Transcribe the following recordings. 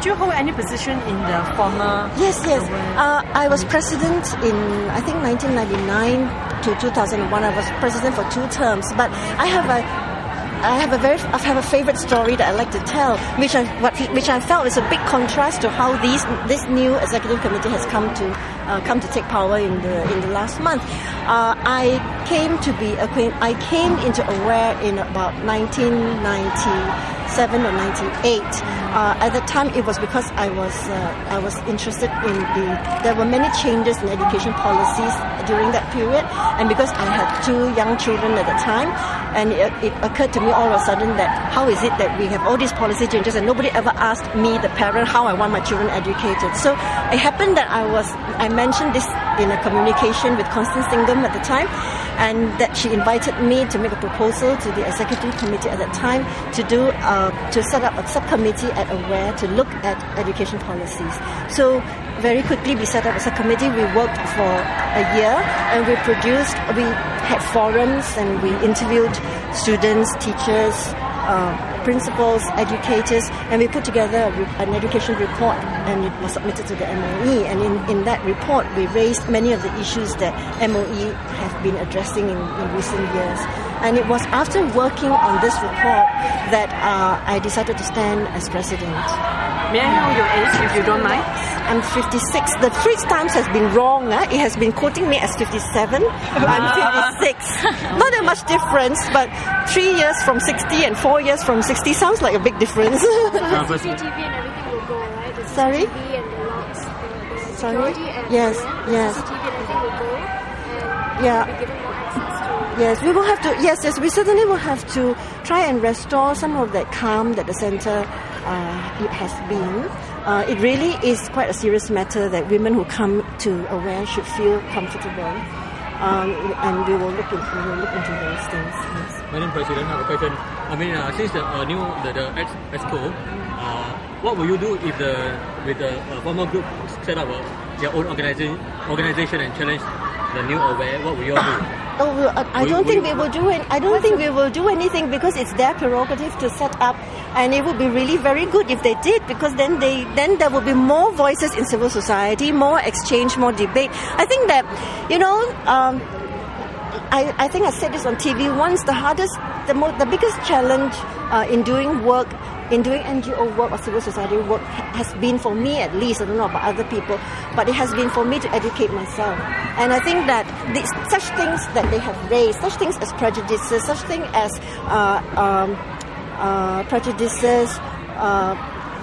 did you hold any position in the former? Yes. I was president in, I think, 1999 to 2001. I was president for 2 terms. But I have a favorite story that I like to tell, which I felt is a big contrast to how this new executive committee has come to take power in the last month. I came into Aware in about 1997 or 98. At the time, it was because I was interested in there were many changes in education policies during that period, and because I had 2 young children at the time, and it occurred to me all of a sudden that how is it that we have all these policy changes and nobody ever asked me, the parent, how I want my children educated. So it happened that I mentioned this in a communication with Constance Stingham at the time, and that she invited me to make a proposal to the executive committee at that time to set up a subcommittee at Aware to look at education policies. So very quickly we set up a subcommittee. We worked for a year, and we had forums, and we interviewed students, teachers, principals, educators, and we put together an education report, and it was submitted to the MOE. And in that report, we raised many of the issues that MOE have been addressing in recent years. And it was after working on this report that I decided to stand as president. May I know your age, if you don't mind? I'm 56. The Straits Times has been wrong. It has been quoting me as 57. I'm 56. Not that much difference, but 3 years from 60 and 4 years from 60 sounds like a big difference. CCTV and everything will go, right? The Sorry? CCTV and the logs, the Sorry? security and Yes. CCTV and everything will go, and Yeah. will be given more access to. Yes, we will have to. Yes, we certainly will have to try and restore some of that calm that the centre has been. It really is quite a serious matter that women who come to Aware should feel comfortable, and we will look into those things. Yes. Madam President, I have a question. I mean, since the EXCO, what will you do if the former group set up their own organization and challenge the new Aware? What will you all do? I don't think we will do it. I don't think we will do anything because it's their prerogative to set up, and it would be really very good if they did, because then there will be more voices in civil society, more exchange, more debate. I think that, I think I said this on TV once. The biggest challenge in doing work, in doing NGO work or civil society work, has been, for me at least, I don't know about other people, but it has been for me to educate myself. And I think that such things that they have raised, such things as prejudices,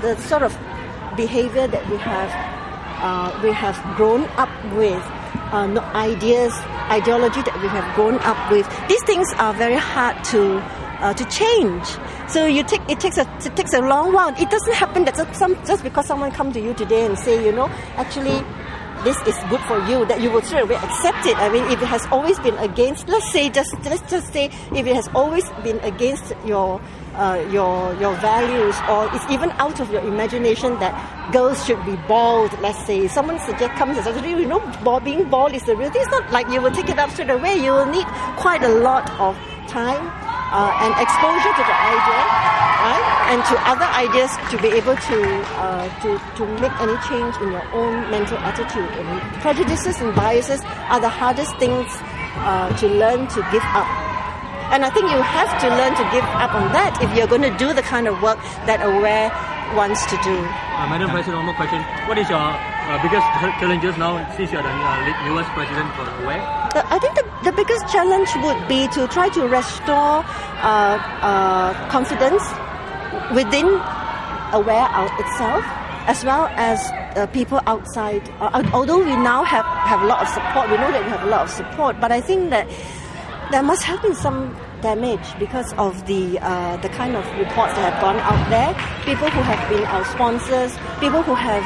the sort of behavior that we have grown up with, ideology that we have grown up with. These things are very hard to change. So it takes a long while. It doesn't happen that just because someone come to you today and say, actually, this is good for you, that you will straight away accept it. I mean, if it has always been against, let's just say, if it has always been against your values, or it's even out of your imagination that girls should be bald, let's say. Someone comes and says, being bald is the real thing. It's not like you will take it up straight away. You will need quite a lot of time and exposure to the idea, right? And to other ideas to be able to make any change in your own mental attitude. I mean, prejudices and biases are the hardest things to learn to give up. And I think you have to learn to give up on that if you're going to do the kind of work that Aware wants to do. Madam President, one more question. What is your biggest challenges now since you're the newest president for Aware? I think the biggest challenge would be to try to restore confidence within Aware itself, as well as people outside. Although we now have a lot of support, we know that we have a lot of support, but I think that there must have been some damage because of the kind of reports that have gone out there. People who have been our sponsors, people who have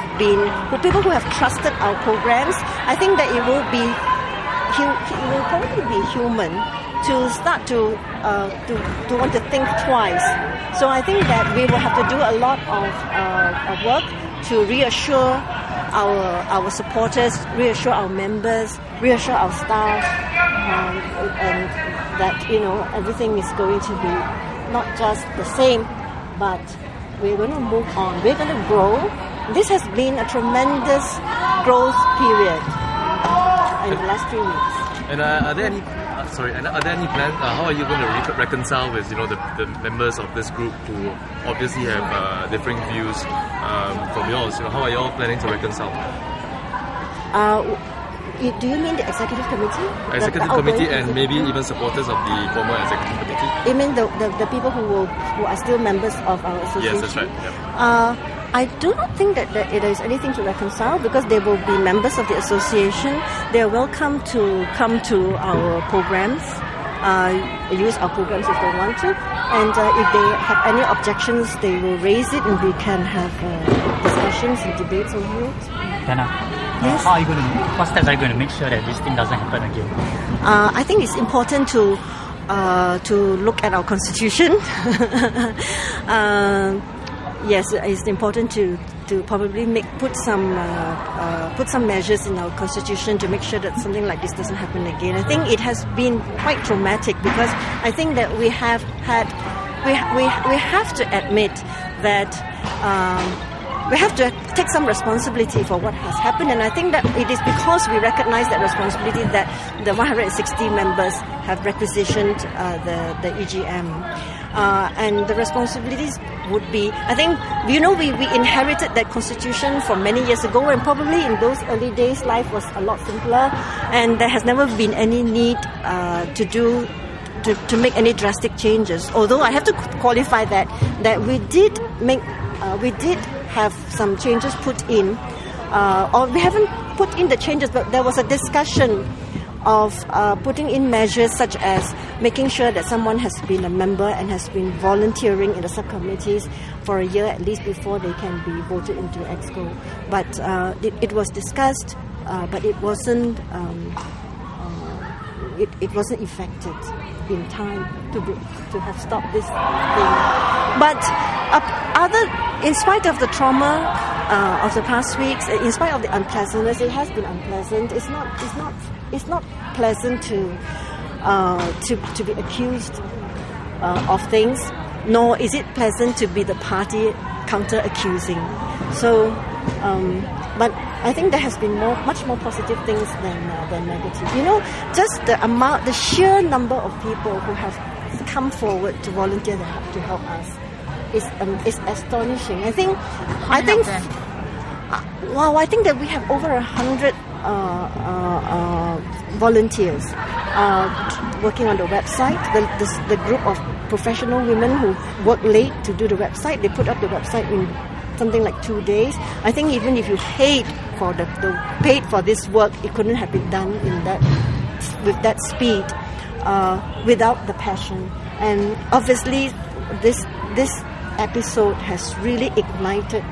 trusted our programs. I think that it will probably be human to start to want to think twice. So I think that we will have to do a lot of work to reassure our supporters, reassure our members, reassure our staff, and that everything is going to be not just the same, but we're going to move on. We're going to grow. This has been a tremendous growth period in the last 3 weeks. And are there any plans? How are you going to reconcile with the members of this group who obviously have differing views from yours? How are you all planning to reconcile? Do you mean the executive committee? Executive committee and maybe even supporters of the former executive committee? You mean the people who are still members of our association? Yes, that's right. Yep. I do not think that there is anything to reconcile because they will be members of the association. They are welcome to come to our programs, use our programs if they want to. And if they have any objections, they will raise it and we can have discussions and debates over it. Dana, yes? What steps are you going to make sure that this thing doesn't happen again? I think it's important to look at our constitution. Yes, it's important to probably put some measures in our constitution to make sure that something like this doesn't happen again. I think it has been quite traumatic because I think that we have to admit that we have to take some responsibility for what has happened, and I think that it is because we recognize that responsibility that the 160 members have requisitioned the EGM. And the responsibilities would be, I think, we inherited that constitution from many years ago, and probably in those early days life was a lot simpler and there has never been any need to make any drastic changes. Although I have to qualify that we did have some changes put in, or we haven't put in the changes, but there was a discussion of putting in measures such as making sure that someone has been a member and has been volunteering in the subcommittees for a year at least before they can be voted into EXCO. But it was discussed, but it wasn't effective in time to have stopped this thing. But in spite of the trauma of the past weeks, in spite of the unpleasantness, it has been unpleasant. It's not pleasant to be accused of things, nor is it pleasant to be the party counter-accusing. So, but I think there has been much more positive things than negative. Just the sheer number of people who have come forward to volunteer to help us is astonishing. I think that we have over 100 volunteers working on the website. The group of professional women who work late to do the website, they put up the website in something like 2 days. I think even if you paid for this work, it couldn't have been done with that speed without the passion. And obviously, this episode has really ignited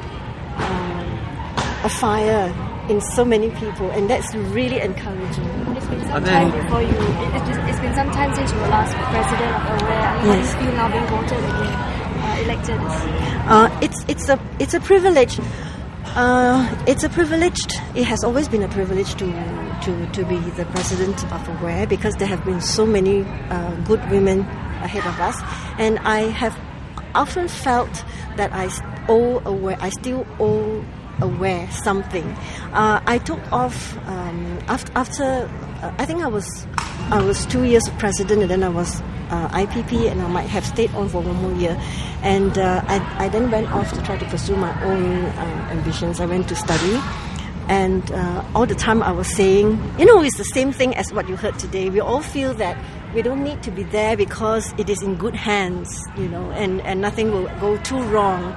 a fire in so many people, and that's really encouraging. It's been some time before you. It's been some time since you were last president of Aware. How do you feel now being voted again, elected? It's a privilege. It has always been a privilege to be the president of Aware because there have been so many good women ahead of us, and I have often felt that I still owe Aware something. I took off after I think I was 2 years president, and then I was IPP, and I might have stayed on for 1 more year. And I then went off to try to pursue my own ambitions. I went to study, and all the time I was saying, it's the same thing as what you heard today. We all feel that we don't need to be there because it is in good hands, and nothing will go too wrong.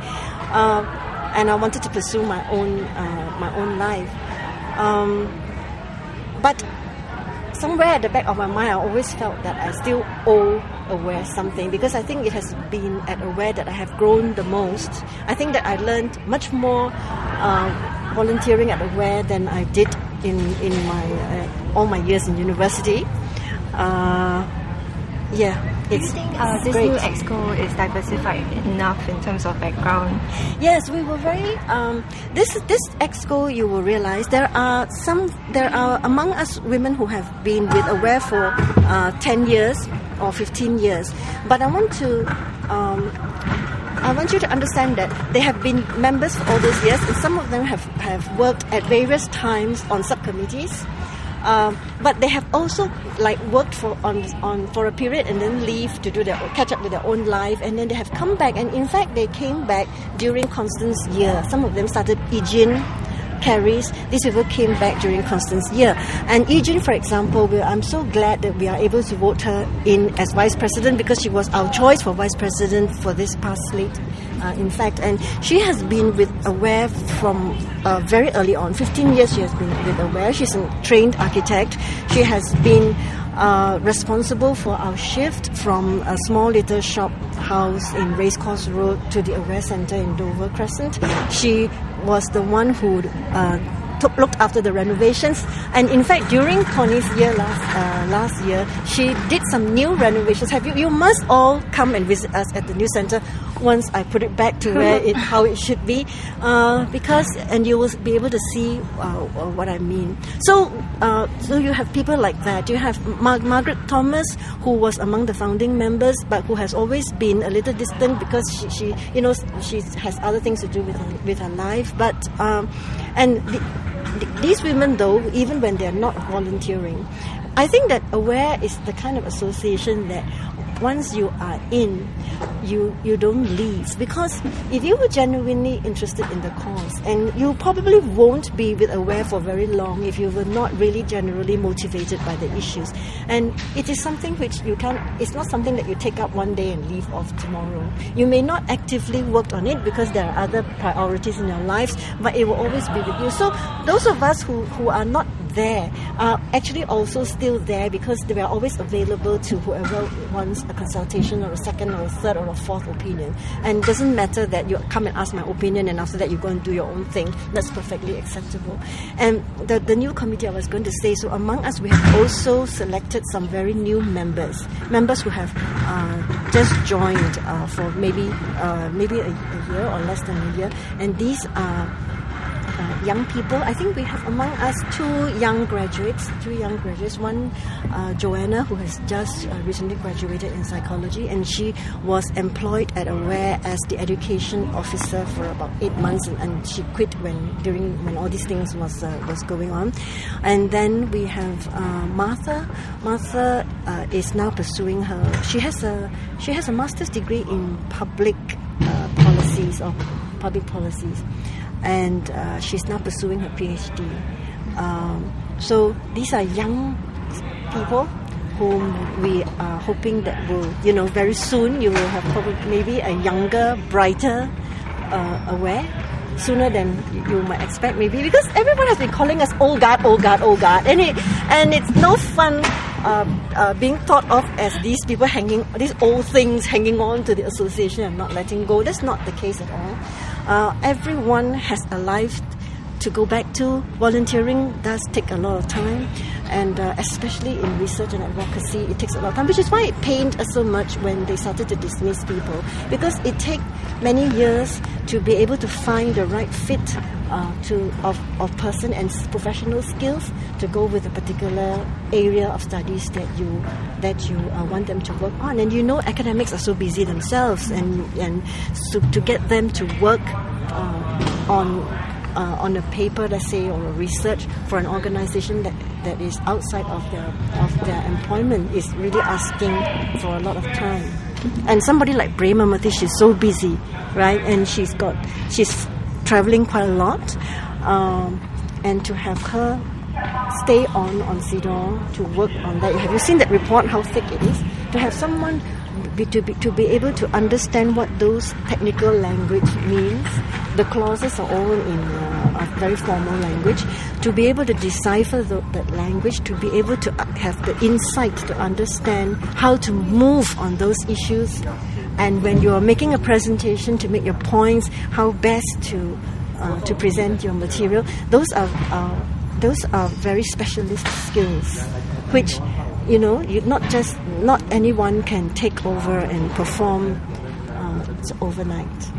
And I wanted to pursue my own life, but somewhere at the back of my mind, I always felt that I still owe Aware something, because I think it has been at Aware that I have grown the most. I think that I learned much more volunteering at Aware than I did in my all my years in university. Do you think this great. new EXCO is diversified enough in terms of background? Yes, we were very. This EXCO, you will realize there are among us women who have been with Aware for 10 years or 15 years. But I want to I want you to understand that they have been members for all those years, and some of them have worked at various times on subcommittees. But they have also worked for a period and then leave to catch up with their own life, and then they have come back. And in fact, they came back during Constance's year. Some of them started Ejin, Carries. These people came back during Constance's year. And Ejin, for example, I'm so glad that we are able to vote her in as vice president, because she was our choice for vice president for this past slate. In fact, and she has been with Aware from very early on. 15 years she has been with Aware. She's a trained architect. She has been responsible for our shift from a small little shop house in Racecourse Road to the Aware Centre in Dover Crescent. She was the one who looked after the renovations, and in fact during Connie's year last year, she did some new renovations. You must all come and visit us at the new centre once I put it back to how it should be, and you will be able to see what I mean. So you have people like that. You have Margaret Thomas, who was among the founding members, but who has always been a little distant because she has other things to do with her life. But these women, though, even when they are not volunteering, I think that Aware is the kind of association that once you are in, you don't leave. Because if you were genuinely interested in the cause, and you probably won't be with Aware for very long if you were not really generally motivated by the issues. And it is something which it's not something that you take up one day and leave off tomorrow. You may not actively work on it because there are other priorities in your lives, but it will always be with you. So those of us who are not there are actually also still there, because they are always available to whoever wants a consultation or a second or a third or a fourth opinion. And it doesn't matter that you come and ask my opinion and after that you go and do your own thing. That's perfectly acceptable. And the new committee, I was going to say, so among us we have also selected some very new members who have just joined for maybe a year or less than a year, and these are young people. I think we have among us two young graduates. One, Joanna, who has just recently graduated in psychology, and she was employed at Aware as the education officer for about 8 months, and she quit when all these things was going on. And then we have Martha. Martha is now pursuing her. She has a master's degree in public policies, and she's now pursuing her PhD. So these are young people whom we are hoping that will, very soon you will have probably maybe a younger, brighter Aware, sooner than you might expect, maybe, because everyone has been calling us old guard, and it's no fun being thought of as these people these old things hanging on to the association and not letting go. That's not the case at all. Everyone has a life to go back to. Volunteering does take a lot of time, and especially in research and advocacy, it takes a lot of time, which is why it pained us so much when they started to dismiss people, because it takes many years to be able to find the right fit of person and professional skills to go with a particular area of studies that you want them to work on. And academics are so busy themselves, and so to get them to work on a paper, let's say, or a research for an organization that is outside of their employment is really asking for a lot of time. And somebody like Premamati, she's so busy, right? And she's traveling quite a lot, and to have her stay on CEDAW to work on that. Have you seen that report, how thick it is? To have someone to be able to understand what those technical language means. The clauses are all in a very formal language. To be able to decipher that language, to be able to have the insight to understand how to move on those issues, and when you are making a presentation to make your points, how best to present your material. Those are very specialist skills, which not anyone can take over and perform overnight.